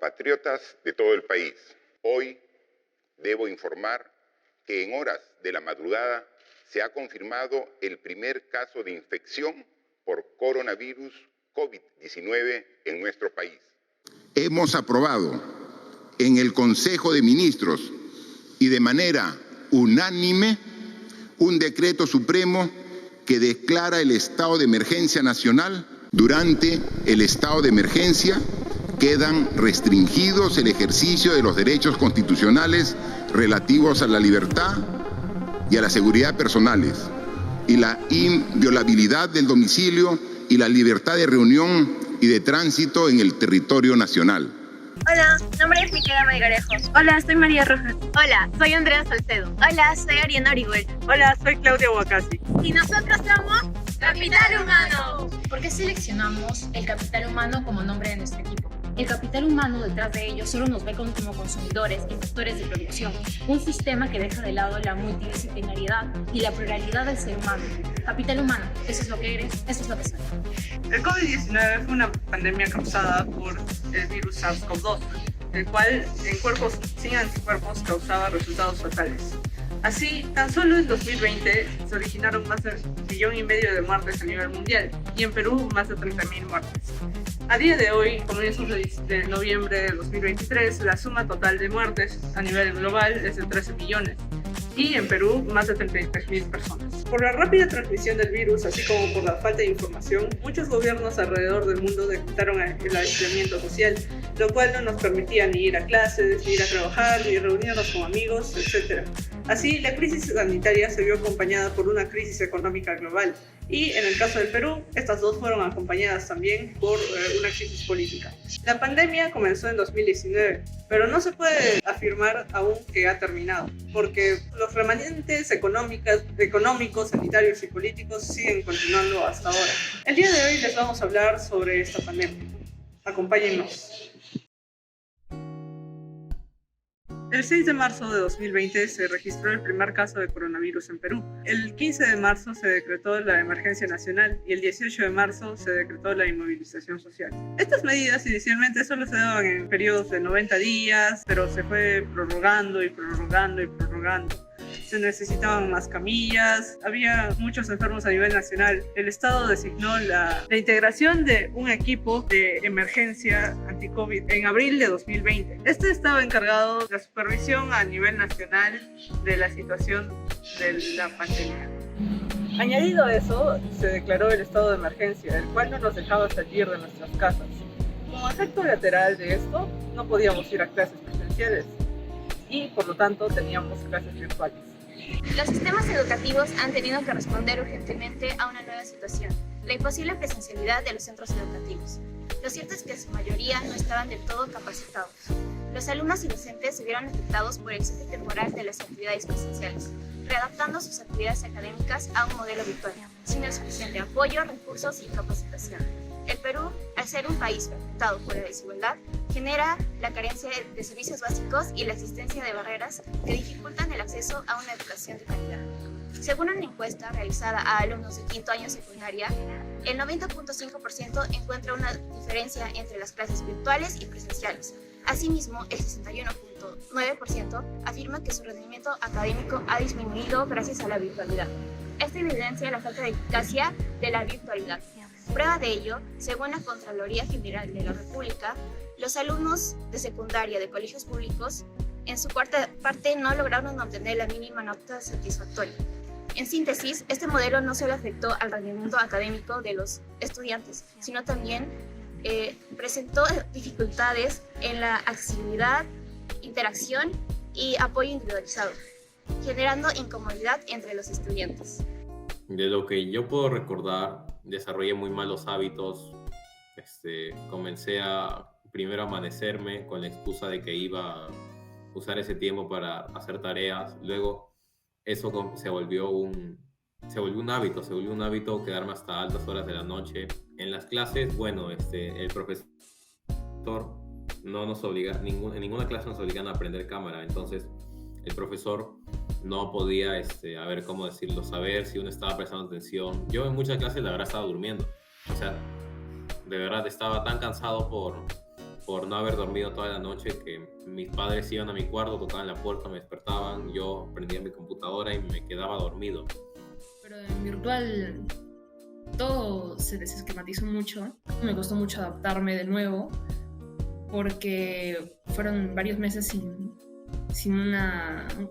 compatriotas de todo el país. Hoy debo informar que en horas de la madrugada se ha confirmado el primer caso de infección por coronavirus COVID-19 en nuestro país. Hemos aprobado en el Consejo de Ministros y de manera unánime un decreto supremo que declara el estado de emergencia nacional. Durante el estado de emergencia quedan restringidos el ejercicio de los derechos constitucionales relativos a la libertad y a la seguridad personales y la inviolabilidad del domicilio y la libertad de reunión y de tránsito en el territorio nacional. Hola, mi nombre es Miquela Melgarejo. Hola, soy María Rojas. Hola, soy Andrea Salcedo. Hola, soy Ariana Orihuela. Hola, soy Claudia Huacasi. Y nosotros somos Capital Humano. ¿Por qué seleccionamos el capital humano como nombre de nuestro equipo? El capital humano detrás de ello solo nos ve como consumidores y factores de producción, un sistema que deja de lado la multidisciplinariedad y la pluralidad del ser humano. Capital humano, eso es lo que eres, eso es lo que soy. El COVID-19 fue una pandemia causada por el virus SARS-CoV-2, el cual en cuerpos sin anticuerpos causaba resultados fatales. Así, tan solo en 2020 se originaron más de 1,5 millones de muertes a nivel mundial y en Perú más de 30.000 muertes. A día de hoy, comienzos de noviembre de 2023, la suma total de muertes a nivel global es de 13 millones y en Perú más de 33.000 personas. Por la rápida transmisión del virus, así como por la falta de información, muchos gobiernos alrededor del mundo decretaron el aislamiento social, lo cual no nos permitía ni ir a clases, ni ir a trabajar, ni reunirnos con amigos, etc. Así, la crisis sanitaria se vio acompañada por una crisis económica global y, en el caso del Perú, estas dos fueron acompañadas también por una crisis política. La pandemia comenzó en 2019, pero no se puede afirmar aún que ha terminado, porque los remanentes económicos, sanitarios y políticos siguen continuando hasta ahora. El día de hoy les vamos a hablar sobre esta pandemia. Acompáñennos. El 6 de marzo de 2020 se registró el primer caso de coronavirus en Perú. El 15 de marzo se decretó la emergencia nacional y el 18 de marzo se decretó la inmovilización social. Estas medidas inicialmente solo se daban en periodos de 90 días, pero se fue prorrogando y prorrogando y prorrogando. Se necesitaban más camillas, había muchos enfermos a nivel nacional. El Estado designó la integración de un equipo de emergencia anti-COVID en abril de 2020. Este estaba encargado de la supervisión a nivel nacional de la situación de la pandemia. Añadido a eso, se declaró el estado de emergencia, el cual no nos dejaba salir de nuestras casas. Como efecto lateral de esto, no podíamos ir a clases presenciales y por lo tanto teníamos clases virtuales. Los sistemas educativos han tenido que responder urgentemente a una nueva situación, la imposible presencialidad de los centros educativos. Lo cierto es que su mayoría no estaban del todo capacitados. Los alumnos y docentes se vieron afectados por el cese temporal de las actividades presenciales, readaptando sus actividades académicas a un modelo virtual, sin el suficiente apoyo, recursos y capacitación. El Perú, al ser un país afectado por la desigualdad, genera la carencia de servicios básicos y la existencia de barreras que dificultan el acceso a una educación de calidad. Según una encuesta realizada a alumnos de quinto año secundaria, el 90.5% encuentra una diferencia entre las clases virtuales y presenciales. Asimismo, el 61.9% afirma que su rendimiento académico ha disminuido gracias a la virtualidad. Esto evidencia la falta de eficacia de la virtualidad. Prueba de ello, según la Contraloría General de la República, los alumnos de secundaria de colegios públicos en su cuarta parte no lograron obtener la mínima nota satisfactoria. En síntesis, este modelo no solo afectó al rendimiento académico de los estudiantes, sino también presentó dificultades en la accesibilidad, interacción y apoyo individualizado, generando incomodidad entre los estudiantes. De lo que yo puedo recordar, desarrollé muy malos hábitos. Comencé a primero amanecerme con la excusa de que iba a usar ese tiempo para hacer tareas. Luego eso se volvió un hábito quedarme hasta altas horas de la noche. En las clases, bueno, el profesor no nos obliga, en ninguna clase nos obligan a aprender cámara, entonces el profesor no podía, saber si uno estaba prestando atención. Yo en muchas clases la verdad estaba durmiendo, o sea, de verdad estaba tan cansado por no haber dormido toda la noche, que mis padres iban a mi cuarto, tocaban la puerta, me despertaban, yo prendía mi computadora y me quedaba dormido. Pero en virtual todo se desesquematizó mucho. Me costó mucho adaptarme de nuevo porque fueron varios meses sin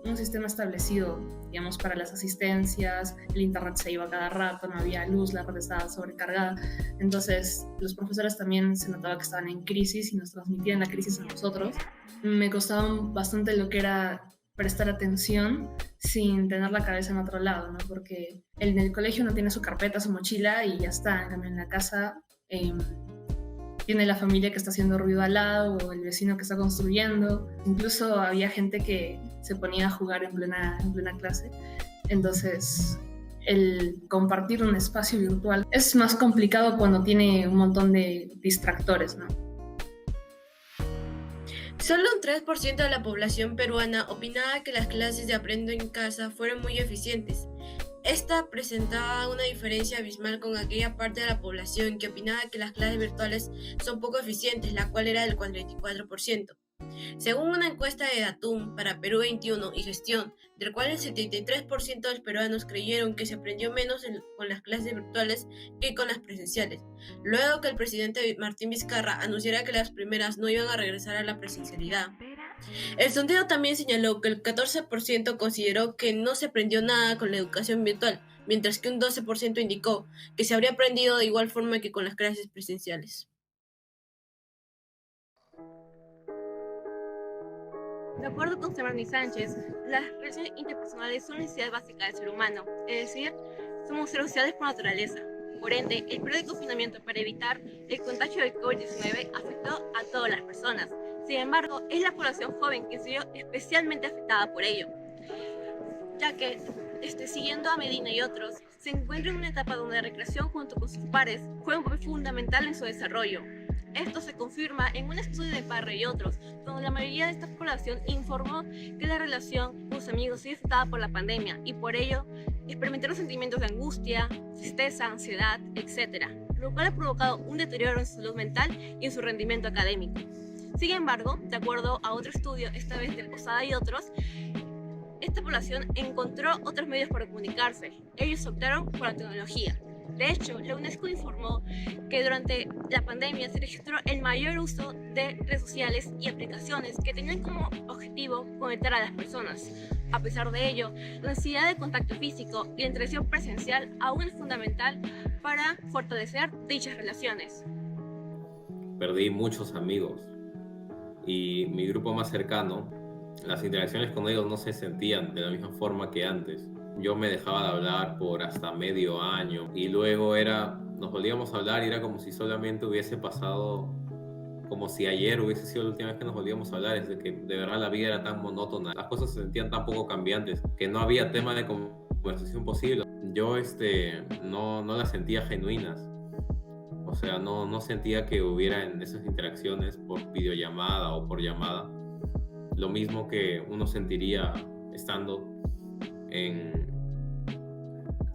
un sistema establecido, digamos, para las asistencias. El internet se iba cada rato, no había luz, la red estaba sobrecargada. Entonces los profesores también se notaba que estaban en crisis y nos transmitían la crisis a nosotros. Me costaba bastante lo que era prestar atención sin tener la cabeza en otro lado, ¿no? Porque en el colegio uno tiene su carpeta, su mochila y ya está. En cambio, en la casa tiene la familia que está haciendo ruido al lado o el vecino que está construyendo. Incluso había gente que se ponía a jugar en plena clase. Entonces, el compartir un espacio virtual es más complicado cuando tiene un montón de distractores, ¿no? Solo un 3% de la población peruana opinaba que las clases de Aprendo en Casa fueron muy eficientes. Esta presentaba una diferencia abismal con aquella parte de la población que opinaba que las clases virtuales son poco eficientes, la cual era del 44%. Según una encuesta de Datum para Perú 21 y Gestión, del cual el 73% de los peruanos creyeron que se aprendió menos con las clases virtuales que con las presenciales, luego que el presidente Martín Vizcarra anunciara que las primeras no iban a regresar a la presencialidad. El sondeo también señaló que el 14% consideró que no se aprendió nada con la educación virtual, mientras que un 12% indicó que se habría aprendido de igual forma que con las clases presenciales. De acuerdo con Sebastián Sánchez, las relaciones interpersonales son necesidad básica del ser humano, es decir, somos seres sociales por naturaleza. Por ende, el periodo de confinamiento para evitar el contagio del COVID-19 afectó a todas las personas. Sin embargo, es la población joven que se vio especialmente afectada por ello, ya que, siguiendo a Medina y otros, se encuentra en una etapa donde la recreación junto con sus pares juega un papel fundamental en su desarrollo. Esto se confirma en un estudio de Parra y otros, donde la mayoría de esta población informó que la relación con sus amigos se afectada por la pandemia y por ello experimentaron sentimientos de angustia, tristeza, ansiedad, etc., lo cual ha provocado un deterioro en su salud mental y en su rendimiento académico. Sin embargo, de acuerdo a otro estudio, esta vez de Posada y otros, esta población encontró otros medios para comunicarse. Ellos optaron por la tecnología. De hecho, la UNESCO informó que durante la pandemia se registró el mayor uso de redes sociales y aplicaciones que tenían como objetivo conectar a las personas. A pesar de ello, la necesidad de contacto físico y la interacción presencial aún es fundamental para fortalecer dichas relaciones. Perdí muchos amigos y mi grupo más cercano, las interacciones con ellos no se sentían de la misma forma que antes. Yo me dejaba de hablar por hasta medio año y luego nos volvíamos a hablar y era como si solamente hubiese pasado, como si ayer hubiese sido la última vez que nos volvíamos a hablar. Es de que de verdad la vida era tan monótona, las cosas se sentían tan poco cambiantes que no había tema de conversación posible. Yo no las sentía genuinas, o sea, no sentía que hubiera en esas interacciones por videollamada o por llamada lo mismo que uno sentiría estando en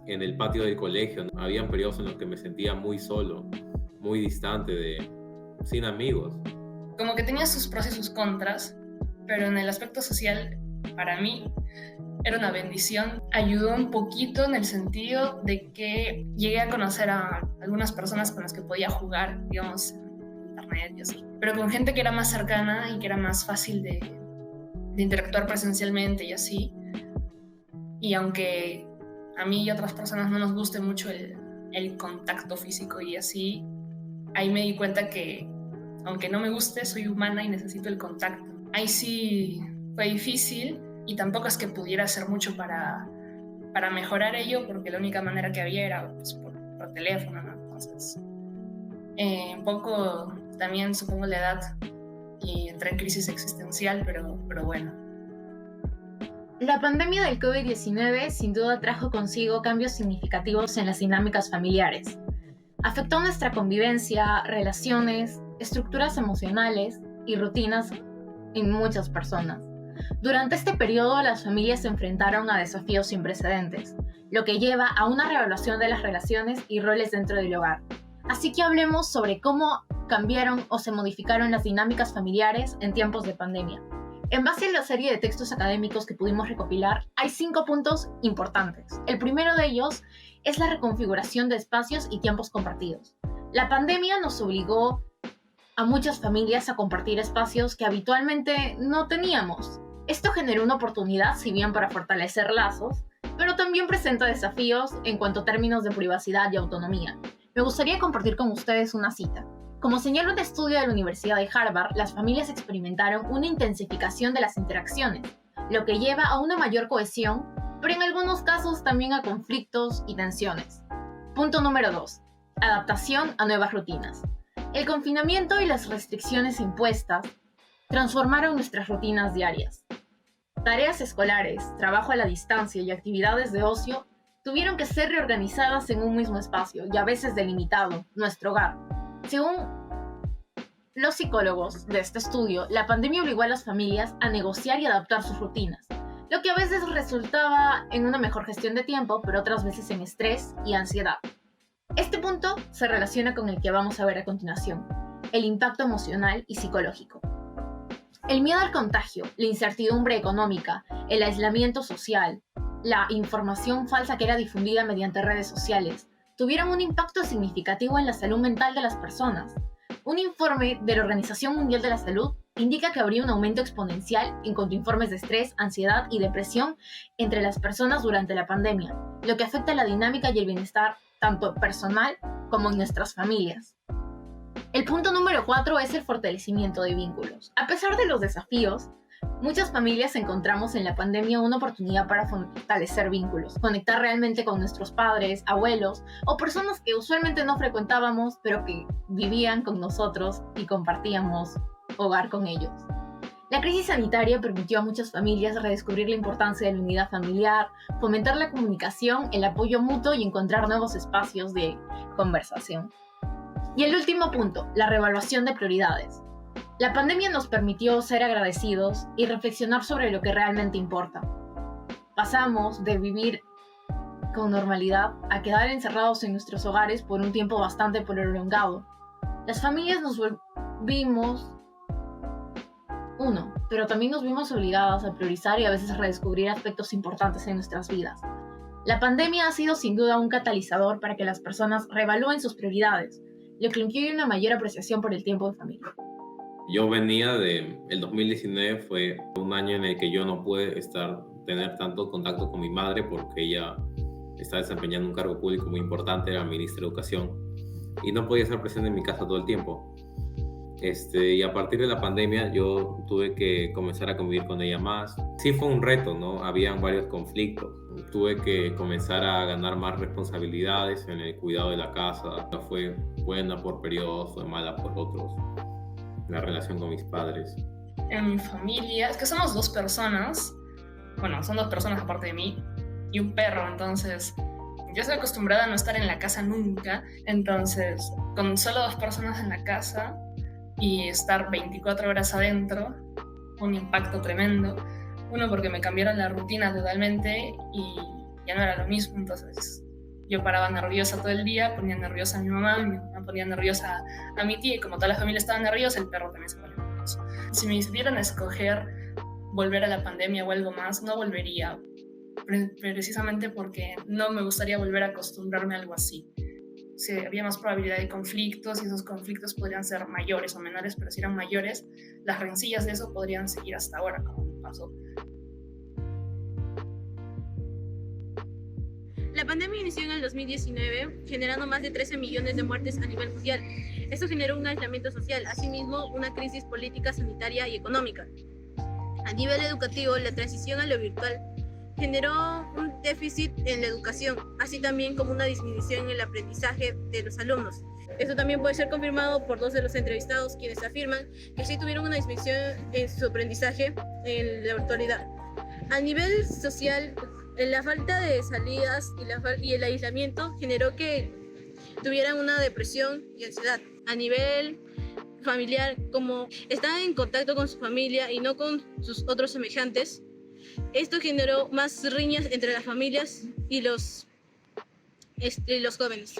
el patio del colegio. Habían periodos en los que me sentía muy solo, muy distante, sin amigos. Como que tenía sus pros y sus contras, pero en el aspecto social, para mí, era una bendición. Ayudó un poquito en el sentido de que llegué a conocer a algunas personas con las que podía jugar, digamos, en internet y así. Pero con gente que era más cercana y que era más fácil de interactuar presencialmente y así. Y aunque a mí y a otras personas no nos guste mucho el contacto físico y así, ahí me di cuenta que, aunque no me guste, soy humana y necesito el contacto. Ahí sí fue difícil y tampoco es que pudiera hacer mucho para mejorar ello, porque la única manera que había era pues, por teléfono, ¿no? Entonces, un poco también supongo la edad y entré en crisis existencial, pero bueno. La pandemia del COVID-19 sin duda trajo consigo cambios significativos en las dinámicas familiares. Afectó nuestra convivencia, relaciones, estructuras emocionales y rutinas en muchas personas. Durante este periodo, las familias se enfrentaron a desafíos sin precedentes, lo que lleva a una reevaluación de las relaciones y roles dentro del hogar. Así que hablemos sobre cómo cambiaron o se modificaron las dinámicas familiares en tiempos de pandemia? En base a la serie de textos académicos que pudimos recopilar, hay 5 puntos importantes. El primero de ellos es la reconfiguración de espacios y tiempos compartidos. La pandemia nos obligó a muchas familias a compartir espacios que habitualmente no teníamos. Esto generó una oportunidad, si bien para fortalecer lazos, pero también presenta desafíos en cuanto a términos de privacidad y autonomía. Me gustaría compartir con ustedes una cita. Como señala un estudio de la Universidad de Harvard, las familias experimentaron una intensificación de las interacciones, lo que lleva a una mayor cohesión, pero en algunos casos también a conflictos y tensiones. Punto número 2. Adaptación a nuevas rutinas. El confinamiento y las restricciones impuestas transformaron nuestras rutinas diarias. Tareas escolares, trabajo a la distancia y actividades de ocio tuvieron que ser reorganizadas en un mismo espacio y a veces delimitado, nuestro hogar. Según los psicólogos de este estudio, la pandemia obligó a las familias a negociar y adaptar sus rutinas, lo que a veces resultaba en una mejor gestión de tiempo, pero otras veces en estrés y ansiedad. Este punto se relaciona con el que vamos a ver a continuación, el impacto emocional y psicológico. El miedo al contagio, la incertidumbre económica, el aislamiento social, la información falsa que era difundida mediante redes sociales, tuvieron un impacto significativo en la salud mental de las personas. Un informe de la Organización Mundial de la Salud indica que habría un aumento exponencial en cuanto a informes de estrés, ansiedad y depresión entre las personas durante la pandemia, lo que afecta la dinámica y el bienestar tanto personal como en nuestras familias. El punto número 4 es el fortalecimiento de vínculos. A pesar de los desafíos, muchas familias encontramos en la pandemia una oportunidad para fortalecer vínculos, conectar realmente con nuestros padres, abuelos o personas que usualmente no frecuentábamos, pero que vivían con nosotros y compartíamos hogar con ellos. La crisis sanitaria permitió a muchas familias redescubrir la importancia de la unidad familiar, fomentar la comunicación, el apoyo mutuo y encontrar nuevos espacios de conversación. Y el último punto, la reevaluación de prioridades. La pandemia nos permitió ser agradecidos y reflexionar sobre lo que realmente importa. Pasamos de vivir con normalidad a quedar encerrados en nuestros hogares por un tiempo bastante prolongado. Las familias nos volvimos pero también nos vimos obligadas a priorizar y a veces a redescubrir aspectos importantes en nuestras vidas. La pandemia ha sido sin duda un catalizador para que las personas reevalúen sus prioridades, lo que incluye una mayor apreciación por el tiempo de familia. Yo venía el 2019 fue un año en el que yo no pude tener tanto contacto con mi madre porque ella está desempeñando un cargo público muy importante, era ministra de Educación, y no podía estar presente en mi casa todo el tiempo. Y a partir de la pandemia yo tuve que comenzar a convivir con ella más. Sí fue un reto, ¿no? Habían varios conflictos. Tuve que comenzar a ganar más responsabilidades en el cuidado de la casa. Fue buena por periodos, fue mala por otros. La relación con mis padres. En mi familia, es que somos 2 personas. Bueno, son 2 personas aparte de mí y un perro, entonces yo estoy acostumbrada a no estar en la casa nunca. Entonces, con solo 2 personas en la casa y estar 24 horas adentro, un impacto tremendo. Uno, porque me cambiaron la rutina totalmente y ya no era lo mismo, entonces yo paraba nerviosa todo el día, ponía nerviosa a mi mamá ponía nerviosa a mi tía, y como toda la familia estaba nerviosa, el perro también se ponía nervioso. Si me dieran a escoger volver a la pandemia o algo más, no volvería, precisamente porque no me gustaría volver a acostumbrarme a algo así. Si había más probabilidad de conflictos y esos conflictos podrían ser mayores o menores, pero si eran mayores, las rencillas de eso podrían seguir hasta ahora, como pasó. La pandemia inició en el 2019, generando más de 13 millones de muertes a nivel mundial. Esto generó un aislamiento social, asimismo una crisis política, sanitaria y económica. A nivel educativo, la transición a lo virtual generó un déficit en la educación, así también como una disminución en el aprendizaje de los alumnos. Esto también puede ser confirmado por 2 de los entrevistados, quienes afirman que sí tuvieron una disminución en su aprendizaje en la virtualidad. A nivel social, la falta de salidas y el aislamiento generó que tuvieran una depresión y ansiedad. A nivel familiar, como estaban en contacto con su familia y no con sus otros semejantes, esto generó más riñas entre las familias y los jóvenes.